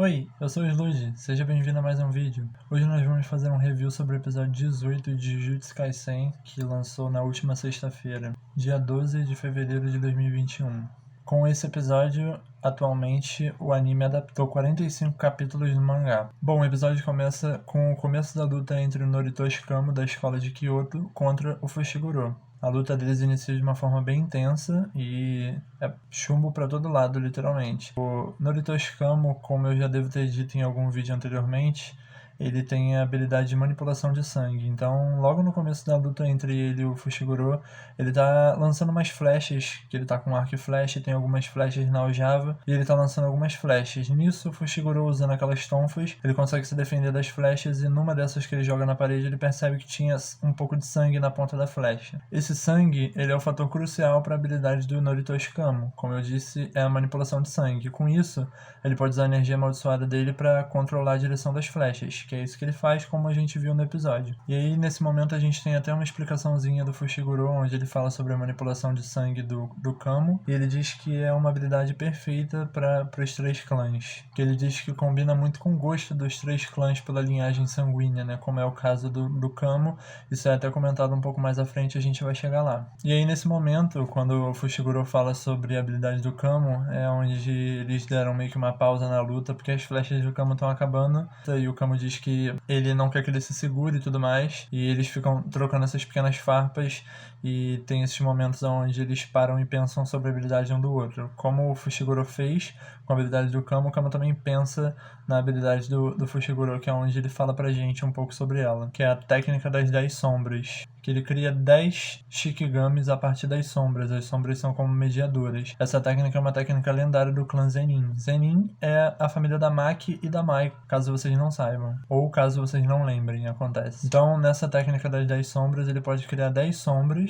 Oi, eu sou o Sludge, seja bem-vindo a mais um vídeo. Hoje nós vamos fazer um review sobre o episódio 18 de Jujutsu Kaisen, que lançou na última sexta-feira, dia 12 de fevereiro de 2021. Com esse episódio, atualmente, o anime adaptou 45 capítulos do mangá. Bom, o episódio começa com o começo da luta entre o Noritoshi Kamo da escola de Kyoto contra o Fushiguro. A luta deles inicia de uma forma bem intensa e é chumbo pra todo lado, literalmente. O Noritoshi Kamo, como eu já devo ter dito em algum vídeo anteriormente, ele tem a habilidade de manipulação de sangue. Então, logo no começo da luta entre ele e o Fushiguro, ele tá lançando umas flechas, que ele tá com arco e flecha, tem algumas flechas na aljava, e ele tá lançando algumas flechas. Nisso, o Fushiguro, usando aquelas tonfas, ele consegue se defender das flechas, e numa dessas que ele joga na parede, ele percebe que tinha um pouco de sangue na ponta da flecha. Esse sangue, ele é o fator crucial para a habilidade do Noritoshi Kamo. Como eu disse, é a manipulação de sangue. Com isso, ele pode usar a energia amaldiçoada dele para controlar a direção das flechas, que é isso que ele faz, como a gente viu no episódio. E aí, nesse momento, a gente tem até uma explicaçãozinha do Fushiguro, onde ele fala sobre a manipulação de sangue do Kamo, e ele diz que é uma habilidade perfeita para os três clãs, que ele diz que combina muito com o gosto dos três clãs pela linhagem sanguínea, né, como é o caso do Kamo. Isso é até comentado um pouco mais à frente, a gente vai chegar lá. E aí, nesse momento, quando o Fushiguro fala sobre a habilidade do Kamo, é onde eles deram meio que uma pausa na luta, porque as flechas do Kamo estão acabando, e o Kamo diz que ele não quer que ele se segure e tudo mais, e eles ficam trocando essas pequenas farpas, e tem esses momentos onde eles param e pensam sobre a habilidade um do outro. Como o Fushiguro fez com a habilidade do Kamo, o Kamo também pensa na habilidade do Fushiguro, que é onde ele fala pra gente um pouco sobre ela, que é a técnica das 10 sombras, que ele cria 10 Shikigamis a partir das sombras. As sombras são como mediadoras. Essa técnica é uma técnica lendária do clã Zenin. Zenin é a família da Maki e da Mai, caso vocês não saibam, ou caso vocês não lembrem, acontece. Então, nessa técnica das 10 sombras, ele pode criar 10 sombras,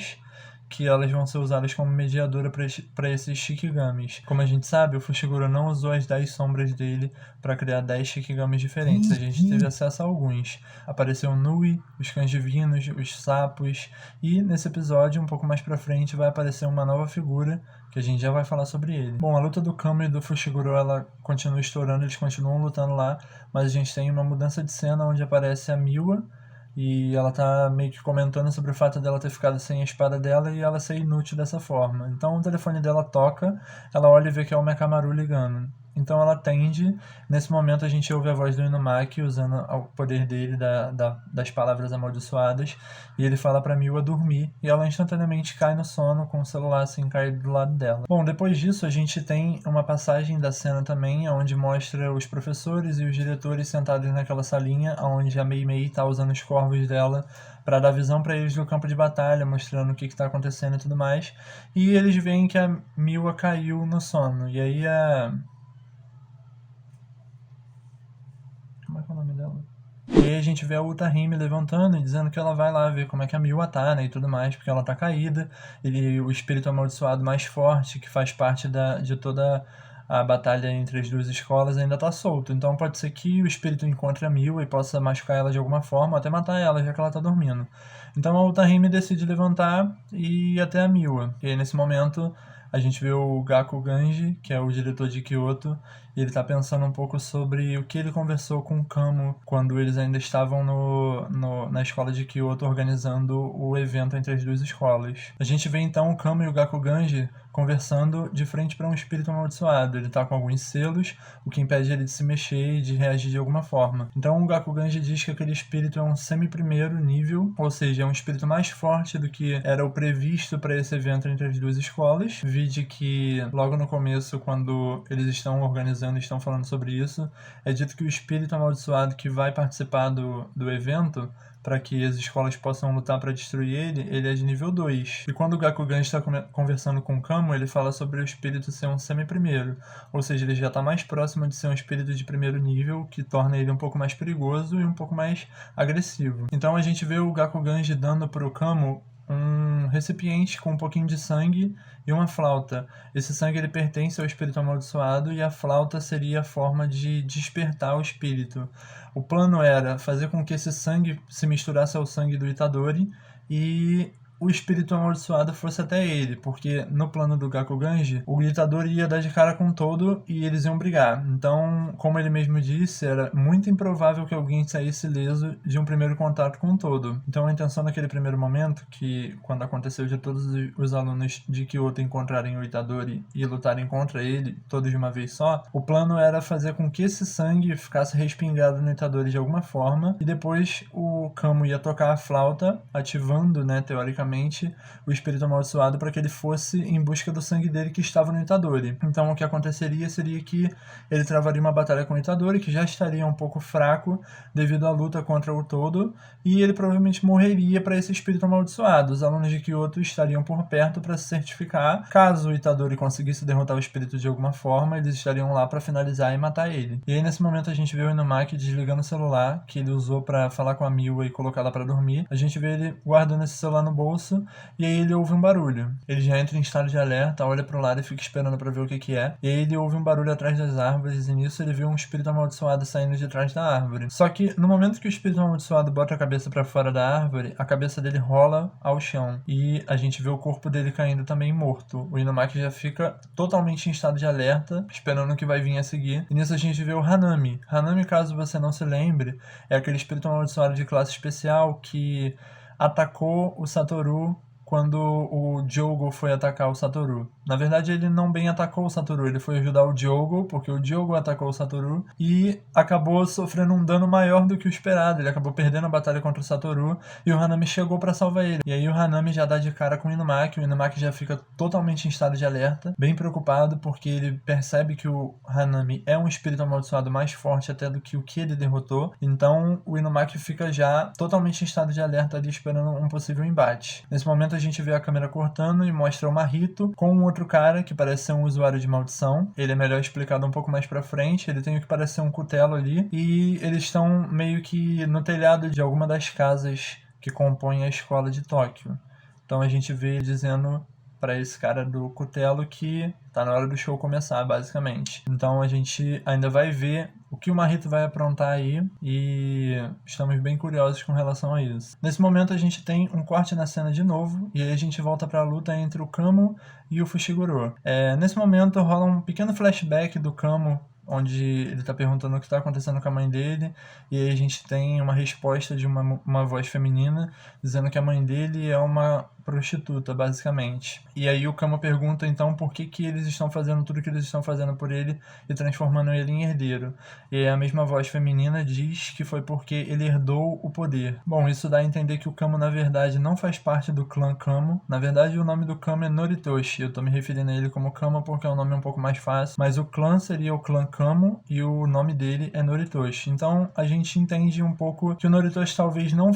que elas vão ser usadas como mediadora para esses Shikigamis. Como a gente sabe, o Fushiguro não usou as 10 sombras dele para criar 10 Shikigamis diferentes. A gente teve acesso a alguns. Apareceu o Nui, os cães divinos, os sapos, e nesse episódio, um pouco mais pra frente, vai aparecer uma nova figura, que a gente já vai falar sobre ele. Bom, a luta do Kamo e do Fushiguro, ela continua estourando, eles continuam lutando lá, mas a gente tem uma mudança de cena onde aparece a Miwa, e ela tá meio que comentando sobre o fato dela ter ficado sem a espada dela e ela ser inútil dessa forma. Então o telefone dela toca, ela olha e vê que é o Mekamaru ligando. Então ela atende. Nesse momento a gente ouve a voz do Inumaki usando o poder dele, das palavras amaldiçoadas, e ele fala pra Miwa dormir, e ela instantaneamente cai no sono com o celular assim caído do lado dela. Bom, depois disso a gente tem uma passagem da cena também, onde mostra os professores e os diretores sentados naquela salinha, onde a Mei Mei tá usando os corvos dela para dar visão para eles do campo de batalha, mostrando o que está acontecendo e tudo mais, e eles veem que a Miwa caiu no sono, e aí como é que é o nome dela? E aí a gente vê a Utahime levantando e dizendo que ela vai lá ver como é que a Miwa tá, né, e tudo mais, porque ela tá caída, e o espírito amaldiçoado mais forte, que faz parte de toda a batalha entre as duas escolas, ainda tá solto. Então pode ser que o espírito encontre a Miwa e possa machucar ela de alguma forma, ou até matar ela, já que ela tá dormindo. Então a Utahime decide levantar e ir até a Miwa. E aí nesse momento a gente vê o Gaku Ganji, que é o diretor de Kyoto, e ele tá pensando um pouco sobre o que ele conversou com o Kamo quando eles ainda estavam na escola de Kyoto organizando o evento entre as duas escolas. A gente vê então o Kamo e o Gaku Ganji conversando de frente para um espírito amaldiçoado. Ele tá com alguns selos, o que impede ele de se mexer e de reagir de alguma forma. Então o Gaku Ganji diz que aquele espírito é um semi-primeiro nível, ou seja, é um espírito mais forte do que era o previsto para esse evento entre as duas escolas. Vide que logo no começo, quando eles estão organizando e estão falando sobre isso, é dito que o espírito amaldiçoado que vai participar do evento, para que as escolas possam lutar para destruir ele é de nível 2. E quando o Gakugan está conversando com o Kamo, ele fala sobre o espírito ser um semi-primeiro, ou seja, ele já está mais próximo de ser um espírito de primeiro nível, que torna ele um pouco mais perigoso e um pouco mais agressivo. Então a gente vê o Gakugan dando para o Kamo um recipiente com um pouquinho de sangue e uma flauta. Esse sangue ele pertence ao espírito amaldiçoado e a flauta seria a forma de despertar o espírito. O plano era fazer com que esse sangue se misturasse ao sangue do Itadori e o espírito amaldiçoado fosse até ele, porque no plano do Gakuganji, o Itadori ia dar de cara com todo e eles iam brigar. Então, como ele mesmo disse, era muito improvável que alguém saísse ileso de um primeiro contato com o todo. Então, a intenção naquele primeiro momento, que quando aconteceu de todos os alunos de Kyoto encontrarem o Itadori e lutarem contra ele, todos de uma vez só, o plano era fazer com que esse sangue ficasse respingado no Itadori de alguma forma, e depois o Kamo ia tocar a flauta, ativando, né, teoricamente, o espírito amaldiçoado para que ele fosse em busca do sangue dele que estava no Itadori. Então o que aconteceria seria que ele travaria uma batalha com o Itadori, que já estaria um pouco fraco devido à luta contra o todo, e ele provavelmente morreria para esse espírito amaldiçoado. Os alunos de Kyoto estariam por perto para se certificar. Caso o Itadori conseguisse derrotar o espírito de alguma forma, eles estariam lá para finalizar e matar ele. E aí nesse momento a gente vê o Inumaki desligando o celular, que ele usou para falar com a Miwa e colocar ela para dormir. A gente vê ele guardando esse celular no bolso, e aí ele ouve um barulho. Ele já entra em estado de alerta, olha pro lado e fica esperando para ver o que é. E aí ele ouve um barulho atrás das árvores, e nisso ele vê um espírito amaldiçoado saindo de trás da árvore. Só que no momento que o espírito amaldiçoado bota a cabeça para fora da árvore, a cabeça dele rola ao chão, e a gente vê o corpo dele caindo também morto. O Inumaki já fica totalmente em estado de alerta, esperando o que vai vir a seguir. E nisso a gente vê o Hanami. Hanami, caso você não se lembre, é aquele espírito amaldiçoado de classe especial que atacou o Satoru quando o Diogo foi atacar o Satoru. Na verdade, ele não bem atacou o Satoru, ele foi ajudar o Diogo, porque o Diogo atacou o Satoru e acabou sofrendo um dano maior do que o esperado. Ele acabou perdendo a batalha contra o Satoru e o Hanami chegou para salvar ele. E aí o Hanami já dá de cara com o Inumaki já fica totalmente em estado de alerta, bem preocupado, porque ele percebe que o Hanami é um espírito amaldiçoado mais forte até do que o que ele derrotou. Então o Inumaki fica já totalmente em estado de alerta ali, esperando um possível embate. Nesse momento a gente vê a câmera cortando e mostra o Mahito com um outro cara que parece ser um usuário de maldição. Ele é melhor explicado um pouco mais pra frente. Ele tem o que parece ser um cutelo ali, e eles estão meio que no telhado de alguma das casas que compõem a escola de Tóquio. Então a gente vê ele dizendo para esse cara do cutelo que tá na hora do show começar, basicamente. Então a gente ainda vai ver o que o Mahito vai aprontar aí, e estamos bem curiosos com relação a isso. Nesse momento a gente tem um corte na cena de novo, e aí a gente volta para a luta entre o Kamo e o Fushiguro. Nesse momento rola um pequeno flashback do Kamo, onde ele tá perguntando o que tá acontecendo com a mãe dele, e aí a gente tem uma resposta de uma voz feminina dizendo que a mãe dele é uma prostituta, basicamente. E aí o Kamo pergunta então por que eles estão fazendo tudo que eles estão fazendo por ele e transformando ele em herdeiro. E aí a mesma voz feminina diz que foi porque ele herdou o poder. Bom, isso dá a entender que o Kamo na verdade não faz parte do clã Kamo. Na verdade o nome do Kamo é Noritoshi. Eu tô me referindo a ele como Kamo porque é um nome um pouco mais fácil, mas o clã seria o clã Kamo e o nome dele é Noritoshi. Então a gente entende um pouco que o Noritoshi talvez não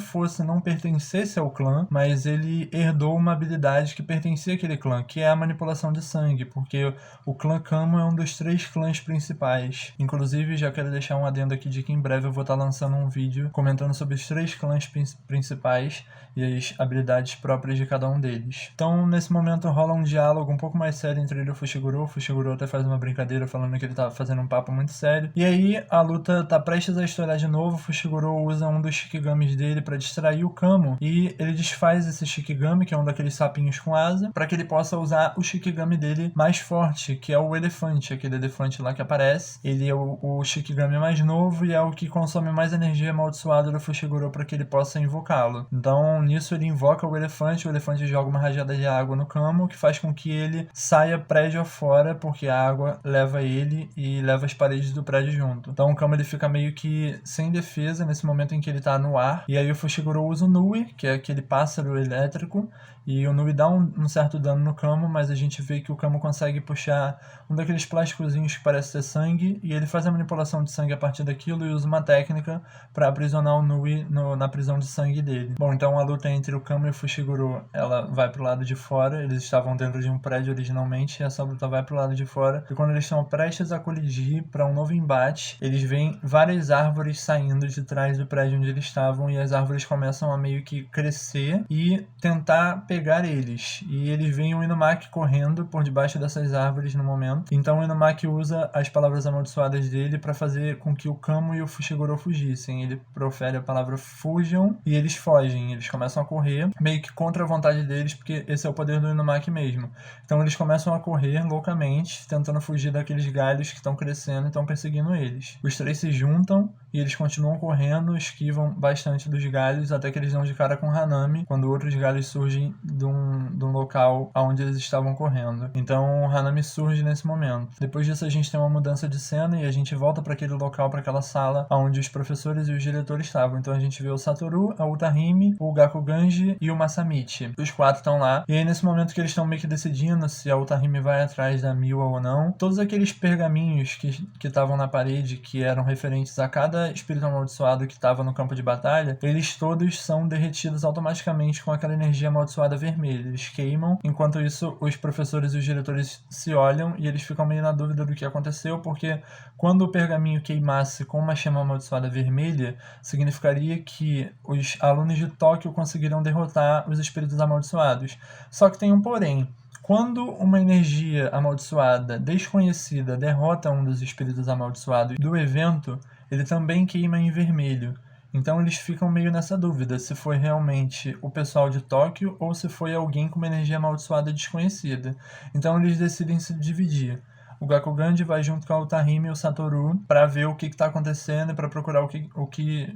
pertencesse ao clã, mas ele herdou uma habilidade que pertencia àquele clã, que é a manipulação de sangue, porque o clã Kamo é um dos 3 clãs principais. Inclusive, já quero deixar um adendo aqui de que em breve eu vou estar lançando um vídeo comentando sobre os 3 clãs principais e as habilidades próprias de cada um deles. Então, nesse momento rola um diálogo um pouco mais sério entre ele e o Fushiguro. O Fushiguro até faz uma brincadeira falando que ele tá fazendo um papo muito sério. E aí, a luta tá prestes a estourar de novo. O Fushiguro usa um dos Shikigamis dele para distrair o Kamo, e ele desfaz esse Shikigami, que é um daqueles sapinhos com asa, para que ele possa usar o Shikigami dele mais forte, que é o elefante, aquele elefante lá que aparece. Ele é o Shikigami mais novo e é o que consome mais energia amaldiçoada do Fushiguro para que ele possa invocá-lo. Então, nisso ele invoca o elefante joga uma rajada de água no Kamo, que faz com que ele saia prédio afora, porque a água leva ele e leva as paredes do prédio junto. Então o Kamo ele fica meio que sem defesa nesse momento em que ele tá no ar, e aí o Fushiguro usa o Nui, que é aquele pássaro elétrico, e o Nui dá um certo dano no Kamo, mas a gente vê que o Kamo consegue puxar um daqueles plásticozinhos que parece ter sangue, e ele faz a manipulação de sangue a partir daquilo e usa uma técnica para aprisionar o Nui na prisão de sangue dele. Bom, então a luta entre o Kamo e o Fushiguro, ela vai pro lado de fora. Eles estavam dentro de um prédio originalmente, e essa luta vai pro lado de fora, e quando eles estão prestes a colidir para um novo embate, eles veem várias árvores saindo de trás do prédio onde eles estavam, e as árvores começam a meio que crescer e tentar pra pegar eles. E eles veem o Inumaki correndo por debaixo dessas árvores no momento. Então o Inumaki usa as palavras amaldiçoadas dele pra fazer com que o Kamo e o Fushiguro fugissem. Ele profere a palavra fujam e eles fogem. Eles começam a correr, meio que contra a vontade deles, porque esse é o poder do Inumaki mesmo. Então eles começam a correr loucamente, tentando fugir daqueles galhos que estão crescendo e estão perseguindo eles. Os três se juntam e eles continuam correndo, esquivam bastante dos galhos, até que eles dão de cara com Hanami, quando outros galhos surgem de um local onde eles estavam correndo. Então Hanami surge nesse momento. Depois disso a gente tem uma mudança de cena e a gente volta para aquele local, para aquela sala onde os professores e os diretores estavam. Então a gente vê o Satoru, a Utahime, o Gakuganji e o Masamichi. Os quatro estão lá. E aí nesse momento que eles estão meio que decidindo se a Utahime vai atrás da Miwa ou não, todos aqueles pergaminhos que estavam na parede, que eram referentes a cada espírito amaldiçoado que estava no campo de batalha, eles todos são derretidos automaticamente com aquela energia amaldiçoada vermelha. Eles queimam. Enquanto isso, os professores e os diretores se olham e eles ficam meio na dúvida do que aconteceu, porque quando o pergaminho queimasse com uma chama amaldiçoada vermelha, significaria que os alunos de Tóquio conseguiriam derrotar os espíritos amaldiçoados. Só que tem um porém. Quando uma energia amaldiçoada desconhecida derrota um dos espíritos amaldiçoados do evento, ele também queima em vermelho. Então eles ficam meio nessa dúvida se foi realmente o pessoal de Tóquio ou se foi alguém com uma energia amaldiçoada desconhecida. Então eles decidem se dividir. O Gakuganji vai junto com a Utahime e o Satoru para ver o que está acontecendo e para procurar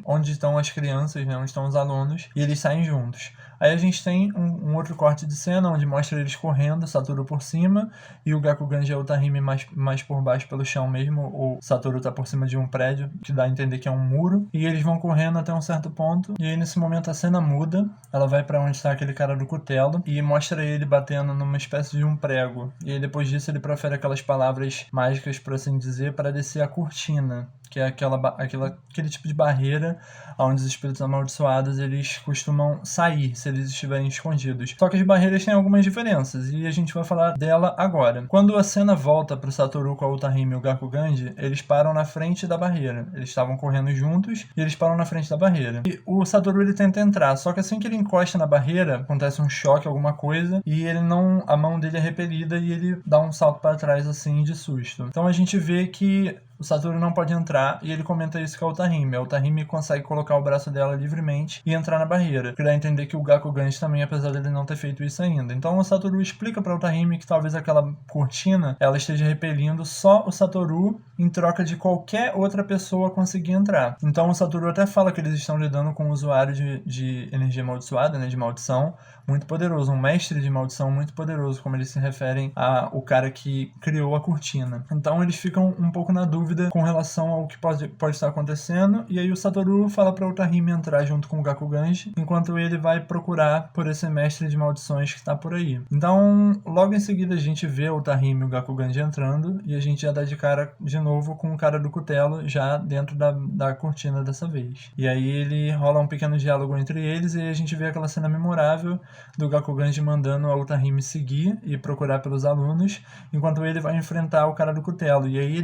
onde estão as crianças, né, onde estão os alunos, e eles saem juntos. Aí a gente tem um outro corte de cena onde mostra eles correndo, o Satoru por cima e o Gakuganji e a Utahime mais por baixo pelo chão mesmo. O Satoru tá por cima de um prédio, que dá a entender que é um muro, e eles vão correndo até um certo ponto, e aí nesse momento a cena muda, ela vai para onde está aquele cara do cutelo e mostra ele batendo numa espécie de um prego, e aí depois disso ele profere aquelas palavras mágicas, por assim dizer, para descer a cortina, que é aquele tipo de barreira onde os espíritos amaldiçoados eles costumam sair se eles estiverem escondidos. Só que as barreiras têm algumas diferenças e a gente vai falar dela agora. Quando a cena volta pro Satoru com a Utahime e o Gakuganji, eles param na frente da barreira. Eles estavam correndo juntos e eles param na frente da barreira. E o Satoru ele tenta entrar, só que assim que ele encosta na barreira, acontece um choque, alguma coisa, e a mão dele é repelida e ele dá um salto para trás assim de susto. Então a gente vê que o Satoru não pode entrar e ele comenta isso com a Utahime. A Utahime consegue colocar o braço dela livremente e entrar na barreira, que dá a entender que o Gakuganji também, apesar dele não ter feito isso ainda. Então o Satoru explica pra Utahime que talvez aquela cortina ela esteja repelindo só o Satoru em troca de qualquer outra pessoa conseguir entrar. Então o Satoru até fala que eles estão lidando com um usuário de energia amaldiçoada, né, de maldição, muito poderoso, um mestre de maldição muito poderoso, como eles se referem ao cara que criou a cortina. Então eles ficam um pouco na dúvida com relação ao que pode estar acontecendo, e aí o Satoru fala pra Utahime entrar junto com o Gakuganji, enquanto ele vai procurar por esse mestre de maldições que tá por aí. Então, logo em seguida a gente vê a Utahime e o Gakuganji entrando, e a gente já dá de cara de novo com o cara do cutelo já dentro da cortina dessa vez. E aí ele rola um pequeno diálogo entre eles, e a gente vê aquela cena memorável do Gakuganji mandando a Utahime seguir e procurar pelos alunos, enquanto ele vai enfrentar o cara do cutelo. E aí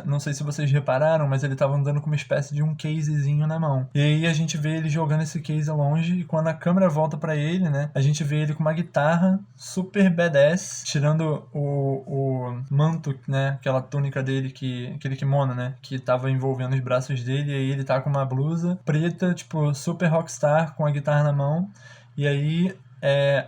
não sei se vocês repararam, mas ele tava andando com uma espécie de um casezinho na mão. E aí a gente vê ele jogando esse case longe, e quando a câmera volta pra ele, né, a gente vê ele com uma guitarra super badass, tirando o manto, né, aquela túnica dele, aquele kimono, né, que tava envolvendo os braços dele, e aí ele tá com uma blusa preta, tipo, super rockstar, com a guitarra na mão, e aí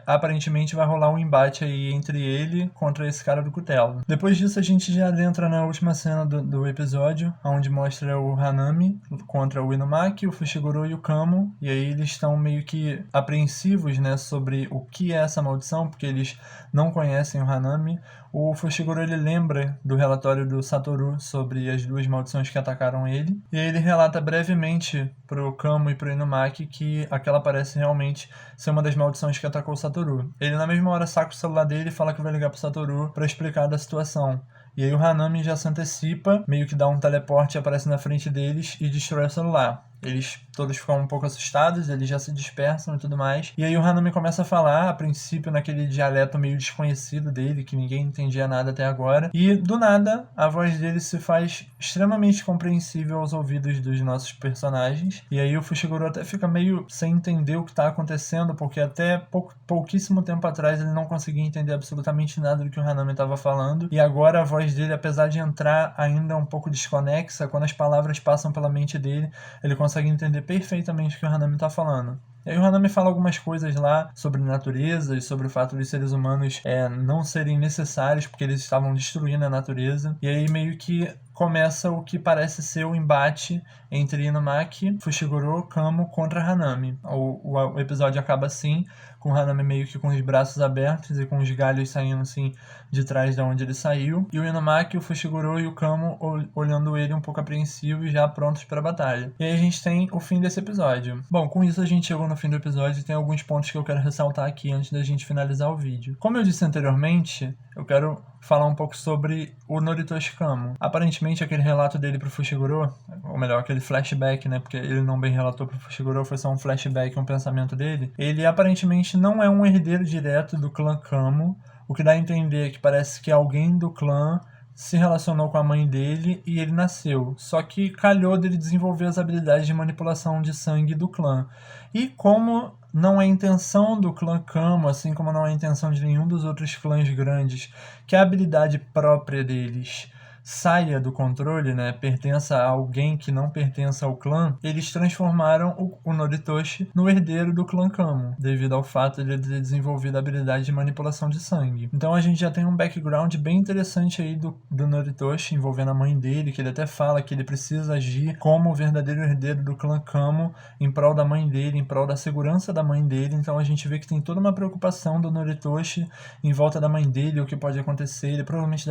aparentemente vai rolar um embate aí entre ele contra esse cara do cutelo. Depois disso a gente já entra na última cena do episódio, onde mostra o Hanami contra o Inumaki, o Fushiguro e o Kamo, e aí eles estão meio que apreensivos, né, sobre o que é essa maldição, porque eles não conhecem o Hanami. O Fushiguro ele lembra do relatório do Satoru sobre as duas maldições que atacaram ele, e aí ele relata brevemente pro Kamo e pro Inumaki que aquela parece realmente ser uma das maldições que atacou o Satoru. Ele na mesma hora saca o celular dele e fala que vai ligar pro Satoru pra explicar da situação. E aí o Hanami já se antecipa, meio que dá um teleporte, aparece na frente deles e destrói o celular. Eles todos ficam um pouco assustados, eles já se dispersam e tudo mais. E aí o Hanami começa a falar, a princípio naquele dialeto meio desconhecido dele, que ninguém entendia nada até agora. E do nada, a voz dele se faz extremamente compreensível aos ouvidos dos nossos personagens. E aí o Fushiguro até fica meio sem entender o que tá acontecendo, porque até pouquíssimo tempo atrás ele não conseguia entender absolutamente nada do que o Hanami estava falando. E agora a voz dele, apesar de entrar ainda um pouco desconexa, quando as palavras passam pela mente dele, ele consegue entender perfeitamente o que o Hanami está falando. E aí o Hanami fala algumas coisas lá sobre natureza e sobre o fato dos seres humanos não serem necessários porque eles estavam destruindo a natureza. E aí meio que começa o que parece ser o embate entre Inumaki, Fushiguro, Kamo contra Hanami. O episódio acaba assim, com o Hanami meio que com os braços abertos e com os galhos saindo assim de trás de onde ele saiu. E o Inumaki, o Fushiguro e o Kamo olhando ele um pouco apreensivos, já prontos para a batalha. E aí a gente tem o fim desse episódio. Bom, com isso a gente chegou no fim do episódio e tem alguns pontos que eu quero ressaltar aqui antes da gente finalizar o vídeo. Como eu disse anteriormente, eu quero falar um pouco sobre o Noritoshi Kamo. Aparentemente aquele relato dele pro Fushiguro, ou melhor, aquele flashback, né, porque ele não bem relatou pro Fushiguro, foi só um flashback, um pensamento dele. Ele aparentemente não é um herdeiro direto do clã Kamo, o que dá a entender que parece que alguém do clã se relacionou com a mãe dele e ele nasceu. Só que calhou dele desenvolver as habilidades de manipulação de sangue do clã. E como não é intenção do clã Kamo, assim como não é intenção de nenhum dos outros clãs grandes, que a habilidade própria deles saia do controle, né, pertença a alguém que não pertença ao clã, eles transformaram o Noritoshi no herdeiro do clã Kamo, devido ao fato de ele ter desenvolvido a habilidade de manipulação de sangue. Então a gente já tem um background bem interessante aí do Noritoshi, envolvendo a mãe dele, que ele até fala que ele precisa agir como o verdadeiro herdeiro do clã Kamo, em prol da mãe dele, em prol da segurança da mãe dele. Então a gente vê que tem toda uma preocupação do Noritoshi em volta da mãe dele, o que pode acontecer. Ele provavelmente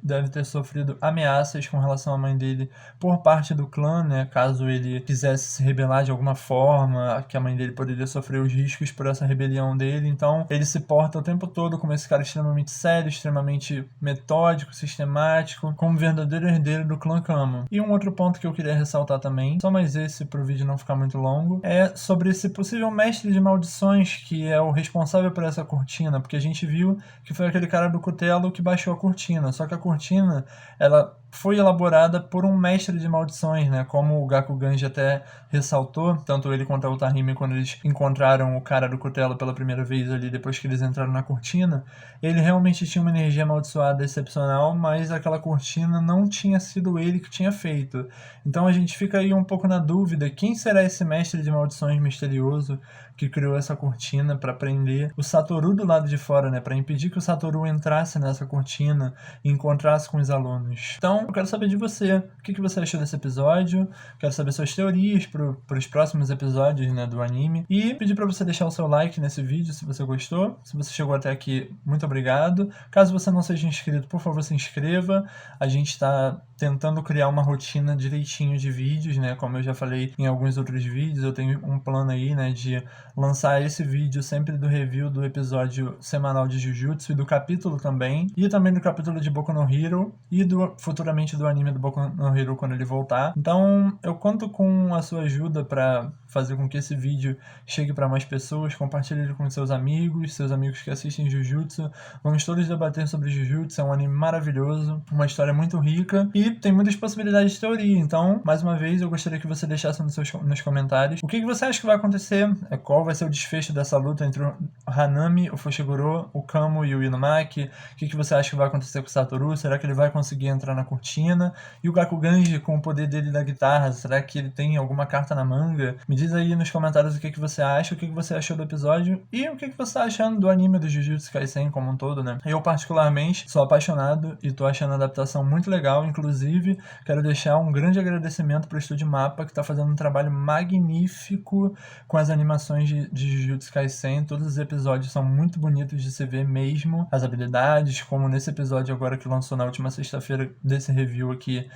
deve ter sofrido ameaças com relação à mãe dele por parte do clã, né, caso ele quisesse se rebelar de alguma forma, que a mãe dele poderia sofrer os riscos por essa rebelião dele. Então ele se porta o tempo todo como esse cara extremamente sério, extremamente metódico, sistemático, como verdadeiro herdeiro do clã Kamo. E um outro ponto que eu queria ressaltar também, só mais esse pro vídeo não ficar muito longo, é sobre esse possível mestre de maldições que é o responsável por essa cortina, porque a gente viu que foi aquele cara do cutelo que baixou a cortina, só que a cortina, ela foi elaborada por um mestre de maldições, né? Como o Gakuganji até ressaltou, tanto ele quanto a Utahime, quando eles encontraram o cara do cutelo pela primeira vez ali, depois que eles entraram na cortina, ele realmente tinha uma energia amaldiçoada excepcional, mas aquela cortina não tinha sido ele que tinha feito. Então a gente fica aí um pouco na dúvida, quem será esse mestre de maldições misterioso que criou essa cortina para prender o Satoru do lado de fora, né? Para impedir que o Satoru entrasse nessa cortina e encontrasse com os alunos. Então, eu quero saber de você. O que você achou desse episódio? Quero saber suas teorias para os próximos episódios, né, do anime. E pedir para você deixar o seu like nesse vídeo se você gostou. Se você chegou até aqui, muito obrigado. Caso você não seja inscrito, por favor, se inscreva. A gente está tentando criar uma rotina direitinho de vídeos, né? Como eu já falei em alguns outros vídeos, eu tenho um plano aí, né, de lançar esse vídeo sempre do review do episódio semanal de Jujutsu e do capítulo também, e também do capítulo de Boku no Hero e futuramente do anime do Boku no Hero quando ele voltar. Então eu conto com a sua ajuda para fazer com que esse vídeo chegue para mais pessoas, compartilhe ele com seus amigos que assistem Jujutsu. Vamos todos debater sobre Jujutsu, é um anime maravilhoso, uma história muito rica e tem muitas possibilidades de teoria. Então, mais uma vez, eu gostaria que você deixasse nos comentários o que você acha que vai acontecer, qual vai ser o desfecho dessa luta entre o Hanami, o Fushiguro, o Kamo e o Inumaki, o que você acha que vai acontecer com o Satoru, será que ele vai conseguir entrar na cortina, e o Gakuganji com o poder dele da guitarra, será que ele tem alguma carta na manga? Me diz aí nos comentários o que você acha, o que você achou do episódio e o que você tá achando do anime do Jujutsu Kaisen como um todo, né? Eu particularmente sou apaixonado e tô achando a adaptação muito legal, inclusive quero deixar um grande agradecimento pro Estúdio Mappa, que tá fazendo um trabalho magnífico com as animações de Jujutsu Kaisen. Todos os episódios são muito bonitos de se ver mesmo, as habilidades, como nesse episódio agora que lançou na última sexta-feira desse review aqui,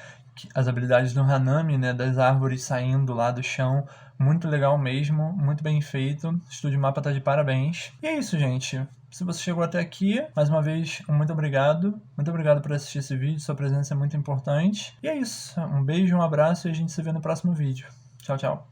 as habilidades do Hanami, né, das árvores saindo lá do chão, muito legal mesmo, muito bem feito. Estúdio Mappa tá de parabéns. E é isso, gente. Se você chegou até aqui, mais uma vez, muito obrigado. Muito obrigado por assistir esse vídeo, sua presença é muito importante. E é isso. Um beijo, um abraço e a gente se vê no próximo vídeo. Tchau, tchau.